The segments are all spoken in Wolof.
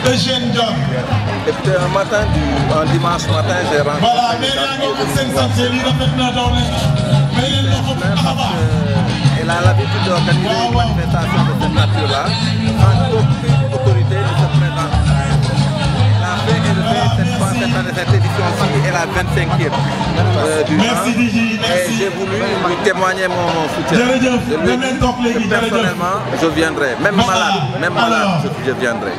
Eugène John. Écoutez, un dimanche matin, j'ai rencontré elle a l'habitude d'organiser une manifestation de cette nature-là, sans qu'aucune autorité ne se présente. Elle a fait élever cette édition-ci est la 25e du an. Et j'ai voulu lui témoigner mon soutien. Je lui ai dit que personnellement, je viendrai, même malade, je viendrai.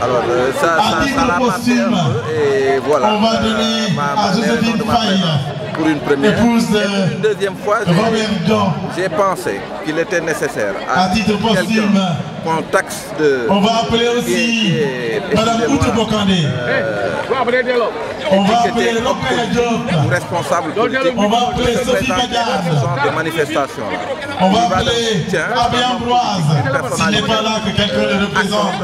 Alors ça l'a marqué un peu et voilà, les raisons de ma présence pour une première. Et une deuxième fois, j'ai pensé qu'il était nécessaire à quelqu'un qu'on taxe de... On va appeler aussi Madame Outou Bokandé. On va appeler ou responsable politique. On va appeler Sophie Badiane. Ce genre de manifestation-là. On va appeler Abbé Ambroise. S'il n'est pas là, que quelqu'un le représente.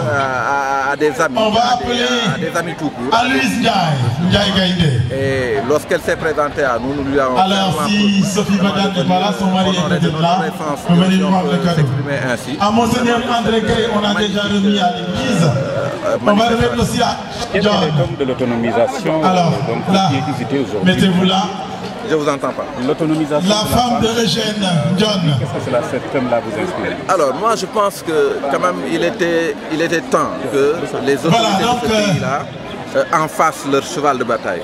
À des amis. On va appeler à des amis tout court. Alice Ndiaye Gaïdé. Et lorsqu'elle s'est présentée à nous, nous lui avons... Alors si Sophie Badiane n'est pas là, son mari est peut-être là. On va venir prendre le cadeau. À Monseigneur André Gay, on a déjà remis à l'église. On va remettre aussi à John. De l'autonomisation. Alors, là, mettez-vous là. Je vous entends pas. L'autonomisation. La femme de Eugène John. Qu'est-ce que ce thème-là vous inspire? Alors, moi, je pense que quand même, il était temps que les autorités de ce pays-là en fassent leur cheval de bataille.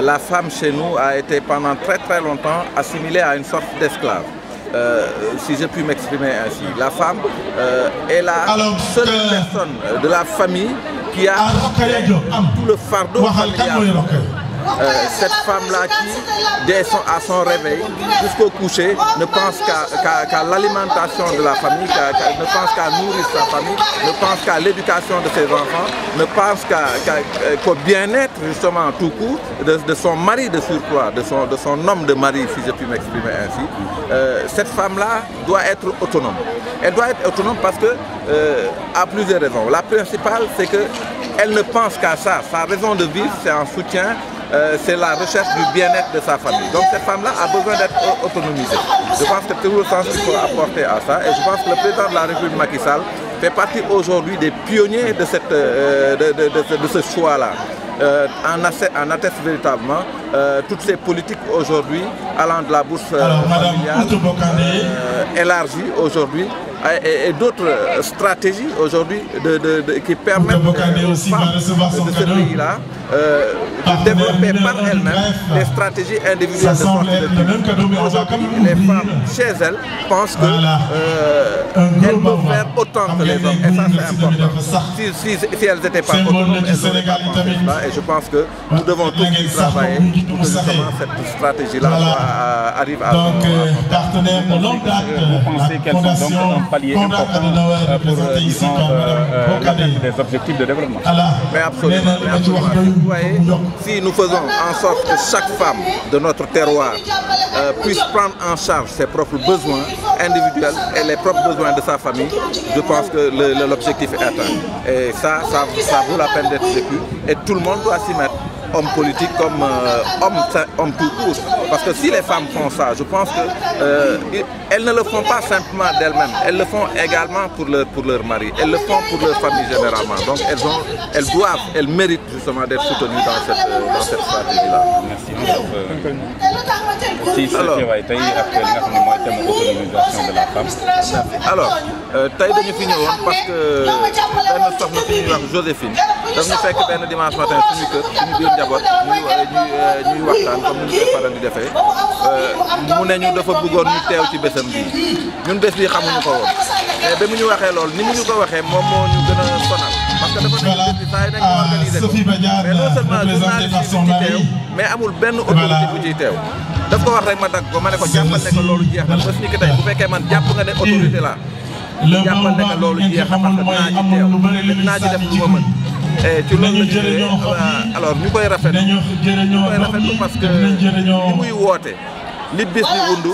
La femme chez nous a été pendant très longtemps assimilée à une sorte d'esclave. Si je puis m'exprimer ainsi. La femme est la seule personne de la famille qui a tout le fardeau familial. Cette femme-là qui, dès à son réveil jusqu'au coucher, ne pense qu'à l'alimentation de la famille, ne pense qu'à nourrir sa famille, ne pense qu'à l'éducation de ses enfants, ne pense qu'au bien-être justement tout court de son mari de surcroît, de son homme de mari, si je puis m'exprimer ainsi. Cette femme-là doit être autonome. Elle doit être autonome parce que, à plusieurs raisons. La principale, c'est qu'elle ne pense qu'à ça. Sa raison de vivre, c'est un soutien. C'est la recherche du bien-être de sa famille. Donc cette femme-là a besoin d'être autonomisée. Je pense que c'est tout le sens qu'il faut apporter à ça. Et je pense que le président de la République Macky Sall fait partie aujourd'hui des pionniers de ce choix-là. En atteste véritablement toutes ces politiques aujourd'hui allant de la bourse familiale élargie aujourd'hui et d'autres stratégies aujourd'hui qui permettent aux femmes de ce pays-là de développer par elles-mêmes des stratégies individuelles de sortie de vie. Aujourd'hui, les femmes chez elles pensent qu'elles peuvent faire autant que les hommes. Et ça, c'est important. Si elles n'étaient pas autonomes, elles n'auraient pas pensé cela. Et je pense que nous devons tous y travailler pour que justement cette stratégie-là arrive à donc, partenaire de longue date, vous pensez qu'elles sont donc un palier important pour l'atteinte des objectifs de développement? Mais absolument. Vous voyez, si nous faisons en sorte que chaque femme de notre terroir puisse prendre en charge ses propres besoins individuels et les propres besoins de sa famille, je pense que l'objectif est atteint. Et ça vaut la peine d'être vécu et tout le monde doit s'y mettre. Hommes politiques comme hommes tout court. Parce que si les femmes font ça, je pense qu'elles ne le font pas simplement d'elles-mêmes, elles le font également pour leur mari, elles le font pour leur famille généralement. Donc elles méritent justement d'être soutenues dans cette stratégie-là. Merci. Alors, tey dañu fi ñëwoon parce que benn soxna fi ñuy wax Joséphine daf ñu fekk benn dimanche matin suñu kër suñu biir njaboot ñuy waxtaan comme ni ñu koy faral di defee mu ne ñu dafa bëggoon ñu teew ci bésam bii ñun bés bi xamuñu ko woon mais ba mu ñu waxee loolu ni mu ñu ko waxee moom moo ñu gën a sonal parce que dafa nekk bés bi saa yi nañ ko organiser ko mais non seulement journaliste yi ci teew mais amul benn autorité bu ciy teew daf ko wax rek ma dagg ko ma ne ko jàppal ne ko loolu jeex na bés ni ki tey bu fekkee man jàpp nga ne autorité la jàppal ne que loolu jeex na parce que naa ci def lu ma mën ci loolu la ñu alors ñu koy rafetlu parce que li muy woote li bés bi wundu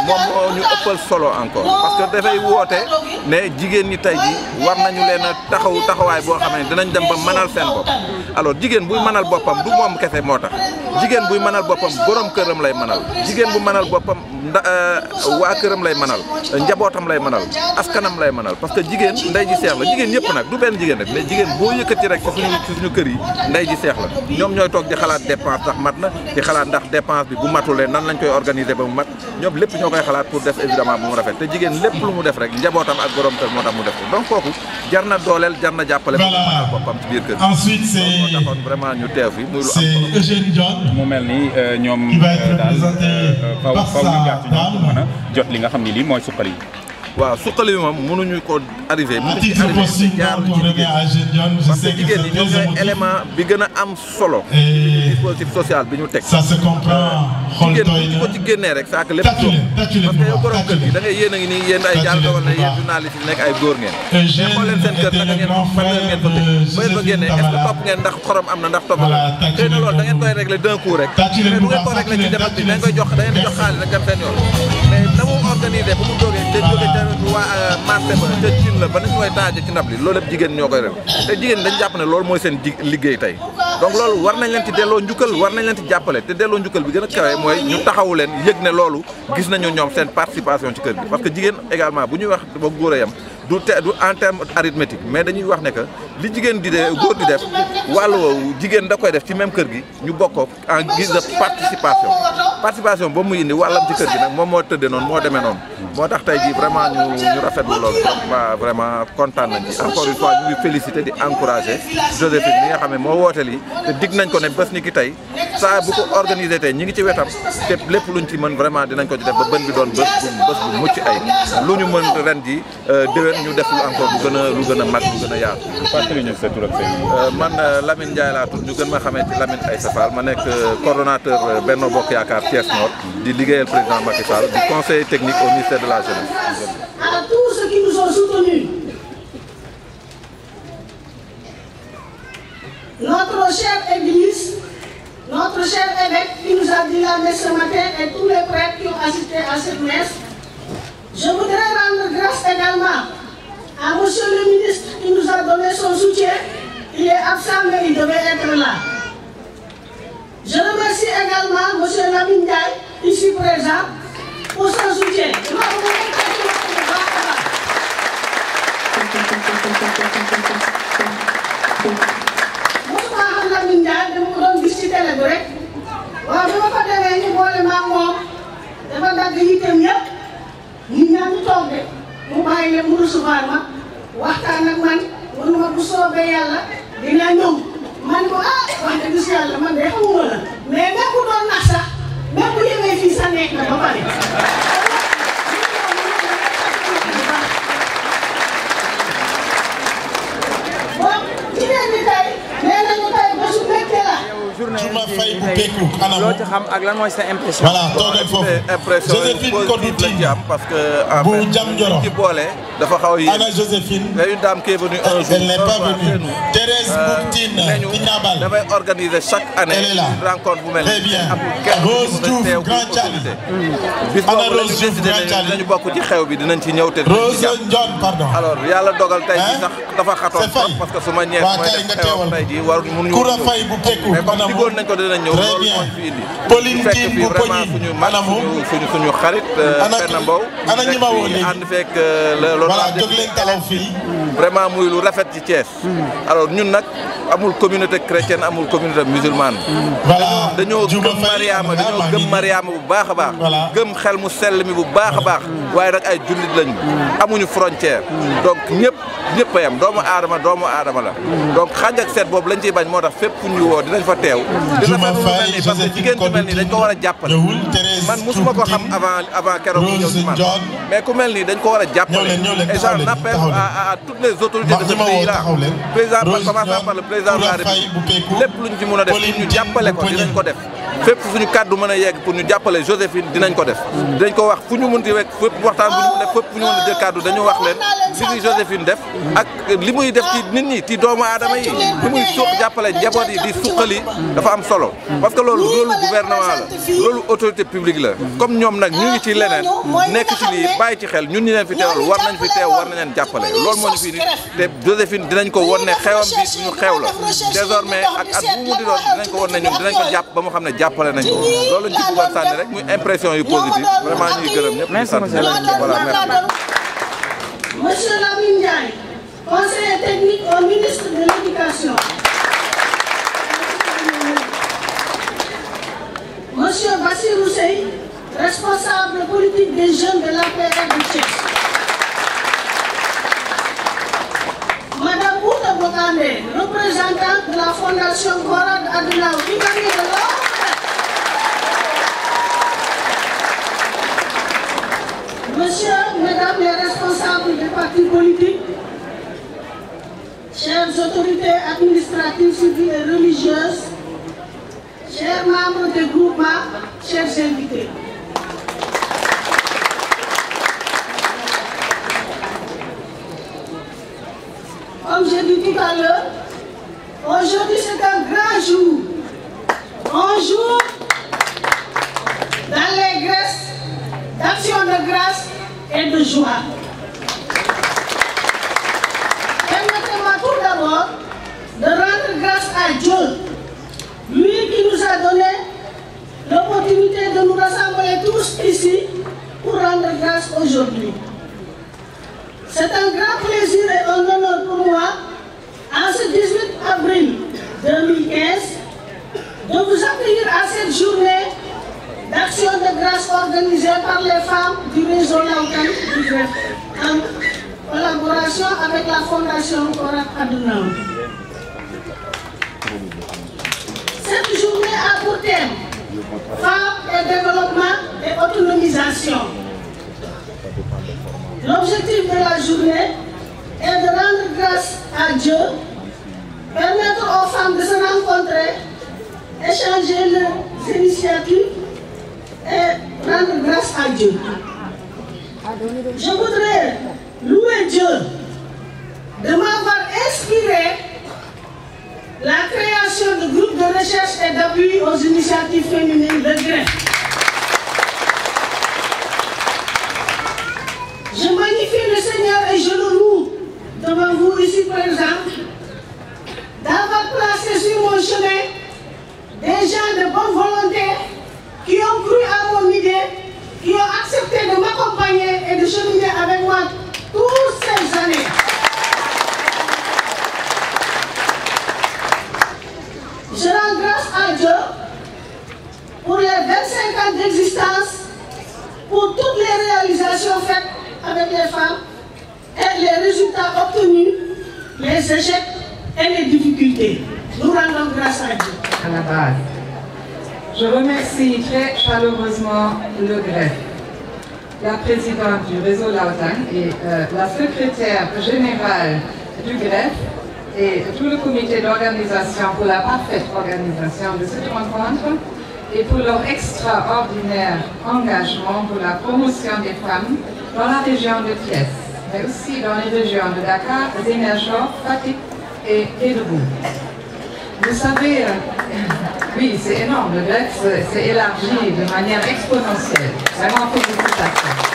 moom moo ñu ëppal solo encore parce que dafay woote ne jigéen ñi tey ji war nañu leen a taxawaay boo xam ne dinañ dem ba mënal seen bopp alors jigéen buy mënal boppam du moom kese moo tax jigéen buy mënal boppam borom këram lay mënal jigéen bu mënal boppam waa këram lay mënal njabootam lay mënal askanam lay mënal parce que jigéen ndey ji seex la jigéen ñëpp nag du benn jigéen rek mais jigéen boo yëkkati rek ci suñu kër yi ndey ji seex la ñoom ñooy toog di xalaat dépense ndax mat na di xalaat ndax dépense bi bu matulee nan lañ koy organiser ba mu mat ñoom lépp ñoo koy xalaat pour def évidemment bu mu rafet te jigéen lépp lu mu def rek njabootam ak borom kër moo tax mu def ko donc kooku jar na dooleel jar na jàppale bu mënal boppam ci biir kër ensuite moo taxoon vraiment ñu teew fi muy lu c'est Eugène John mu mel ni ñoom daal faw ñu jaar ci ñoom pour mën a jot li nga xam ni lii mooy suqali yi waaw suqali bi moom mënuñu ko arrivé à titre possible donc on revient à Eugène John je sais que jigéen ñi ñoom ñooy élément bi gën a am solo dispositif social bi ñu teg ça se comprend jigéen ñi ko ci génnee rek saak lépp parce que yow borom kër gi da ngay yéen a ngi nii yéen ay jaar dogal na yéen journaliste yi nekk ay góor ngeen mais xool leen seen kër naka ngeen fan ngeen fa teg ba ngeen fa génnee est-ce que topp ngeen ndax xorom am na ndax topp xëy na loolu da ngeen koy régler d'un coup rek mais bu ngeen ko régler ci demat bi da ngeen koy jox da ngeen di jox xaalis rek dem seen yoon mais na mu organisé ba mu jógee te jóge ca waa marché ba ca cin la ba nañ koy taaje ci ndab li loolu lépp jigéen ñoo koy rek te jigéen dañ jàpp ne loolu mooy seen liggéey tey donc loolu war nañ leen ci delloo njukkal war nañ leen ci jàppale te delloo njukkal bi gën a kawe mooy ñu taxawu leen yëg ne loolu gis nañu ñoom seen participation ci kër gi parce que jigéen également bu ñuy wax ba góor a yam du en terme arithmétique mais dañuy wax ne que li jigéen di def góor di def wàllu woowu jigéen da koy def ci même kër gi ñu bokk en guise de participation ba mu indi wàllam ci kër gi nag moom moo tëddee noonu moo demee noonu moo tax tey jii vraiment ñu rafetlu loolu vraiment kontaan nañ ci encore une fois ñu ngi féliciter di encourager Joséphine mi nga xam ne moo woote lii te dig nañ ko ne bés ni ki tey saa bu ko organiser tey ñi ngi ci wetam te lépp luñ ci mën vraiment dinañ ko ci def ba bën bi doon bés bu mucc ay lu ñu mën ren ji déwén ñu def lu encore lu gën a mag lu gën a yaatu. fàttali ñu sa tur ak say man Lamine Ndiaye laa tudd ñu gën ma xamee ci Lamine Aïssa Fall ma nekk coordonnateur Benno Bokk Yaakaar Thiès Nord di liggéeyal président Macky Sall di conseiller technique au ministère de la jeunesse. À tous ceux qui nous ont soutenus, notre chère église, notre cher évêque qui nous a dit la messe ce matin et tous les prêtres qui ont assisté à cette messe, je voudrais rendre grâce également à monsieur le ministre qui nous a donné son soutien. Il est absent mais il devait être là. Je remercie également monsieur Lamine Ndiaye, ici présent, pour son soutien. Mosuma xam Lamine Ndiaye dama ko doon gis ci télé bi rek waaw bi ma fa demee ñu boole ma moom dafa dagg yitteem yëpp ñi ñaa ñu toog de mu bàyyi leen mu recevoir ma waxtaan ak man mënuma bu soobee yàlla dina ñëw man ko wax dëgg si yàlla man de xamuma la mais même bu doon nax sax même bu yemee fii sa nekk na ba pare. bon jigéen ñi tey nee nañu tey bésu mbégte la. Juma Faye bu Peku anam loo ci xam ak lan mooy sa impression. voilà toogal foofu Joséphine Kodouti parce que bu Jam Njoro ci boole dafa xaw a ana Joséphine une dame qui est venue un jour elle n'est pas venue Thérèse Boutine Tinabal dafay organiser chaque année elle est là une rencontre bu mel très bien Rose Diouf Grand Thiali bis ana boobu Rose Diouf Grand Thiali dinañu bokk ci xew bi dinañ ci ñëw te Rose Ndione pardon alors yàlla dogal tey ji sax dafa xatoon parce que su ma ñeex mooy def xew tey ji war mënuñu Koura Faye bu Peku mais comme digoon nañ ko dinañ ñëw très loolu bien moo fi indi Pauline fekk Tine fii bu vraiment Poñi suñu mag suñu xarit Penda Mbow ana ñi ma woo léegi ànd fekk loolu voilà jóg leen taxaw fii vraiment muy lu rafet ci Thiès alors ñun nag amul communauté chrétienne amul communauté musulmane voilà dañoo gëm Mariama dañoo gëm Mariama bu baax a baax gëm xel mu sell mi bu baax a baax waaye nag ay jullit lañu amuñu frontière donc ñëpp a yem doomu aadama la donc xaaj ak seet boobu lañ ciy bañ moo tax fépp fu ñu woo dinañ fa teew dina fa lu mel nii parce que jigéen ju mel nii dañ ko war a jàppale man musuma ko xam avant keroog ñëw ci man mais ku mel nii dañ ko war a jàppale et j'en appelle à toutes les autorités de ce pays là président commençant par le président de la République lépp luñ ci mën a def pour ñu jàppale ko dinañ ko def fépp suñu kàddu mën a yegg pour ñu jàppale Joséphine dinañ ko def dinañ ko wax fu ñu mën di rek fépp waxtaan bu ñu def fépp fu ñu mën a jël kàddu dañu wax leen li fi Joséphine def ak li muy def ci nit ñi ci doomu aadama yi li muy jàppale njaboot yi di suqali dafa am solo parce que loolu rôle gouvernement la loolu autorité publique la comme ñoom nag ñu ngi ci leneen nekk ci lii bàyyi ci xel ñun ñi leen fi teewal war nañ fi teew war nañ leen jàppale loolu moo ñu fi te Joséphine dinañ ko won ne xewam bi suñu xew la désormais ak at bu mu di doon dinañ ko won ne ñun dinañ ko jàpp ba mu xam ne jàpp jàppale nañu loolu ci bëggoon sànni rek muy impression yu positive vraiment ñuy gërëm ñëpp. Merci monsieur Monsieur Lamine Ndiaye, conseiller technique au ministre de l'Éducation. Monsieur Bassirou Sey, responsable politique des jeunes de l'APR de Thiès. Madame Ouda Bokandé, représentante de la Fondation Konrad Adenauer, qui gagne de l'or. Monsieur, Mesdames les responsables des partis politiques, chères autorités administratives, civiles et religieuses, chers membres des groupements, chers invités. Comme j'ai dit tout à l'heure, aujourd'hui c'est un grand jour. Un jour dans les grâces d'action de grâce et de joie. Permettez-moi tout d'abord de rendre grâce à Dieu, lui qui nous a donné l'opportunité de nous rassembler tous ici pour rendre grâce aujourd'hui. C'est un grand plaisir et un honneur pour moi, en ce 18 avril 2015, de vous accueillir à cette journée d'action de grâce organisée par les femmes du réseau Laoukan du Greffe, en collaboration avec la Fondation Konrad Adenauer. Cette journée a pour thème Femmes et développement et autonomisation. L'objectif de la journée est de rendre grâce à Dieu, permettre aux femmes de se rencontrer, échanger leurs initiatives et rendre grâce à Dieu. Je voudrais louer Dieu de m'avoir inspiré la création de groupes de recherche et d'appui aux initiatives féminines de Greffe. Je magnifie le Seigneur et je le loue devant vous ici présents d'avoir placé sur mon chemin des gens de bonne volonté qui ont cru à mon idée, qui ont accepté de m'accompagner et de cheminer avec moi toutes ces années. Je rends grâce à Dieu pour les 25 ans d'existence, pour toutes les réalisations faites avec les femmes et les résultats obtenus, les échecs et les difficultés. Nous rendons grâce à Dieu. À la base, je remercie très chaleureusement le Greffe, la présidente du réseau Laoukan et la secrétaire générale du Greffe et tout le comité d'organisation pour la parfaite organisation de cette rencontre et pour leur extraordinaire engagement pour la promotion des femmes dans la région de Thiès, mais aussi dans les régions de Dakar, Ziguinchor, Fatick et Kédougou. Vous savez, oui, c'est énorme, le Greffe s'est élargi de manière exponentielle. Vraiment, félicitations.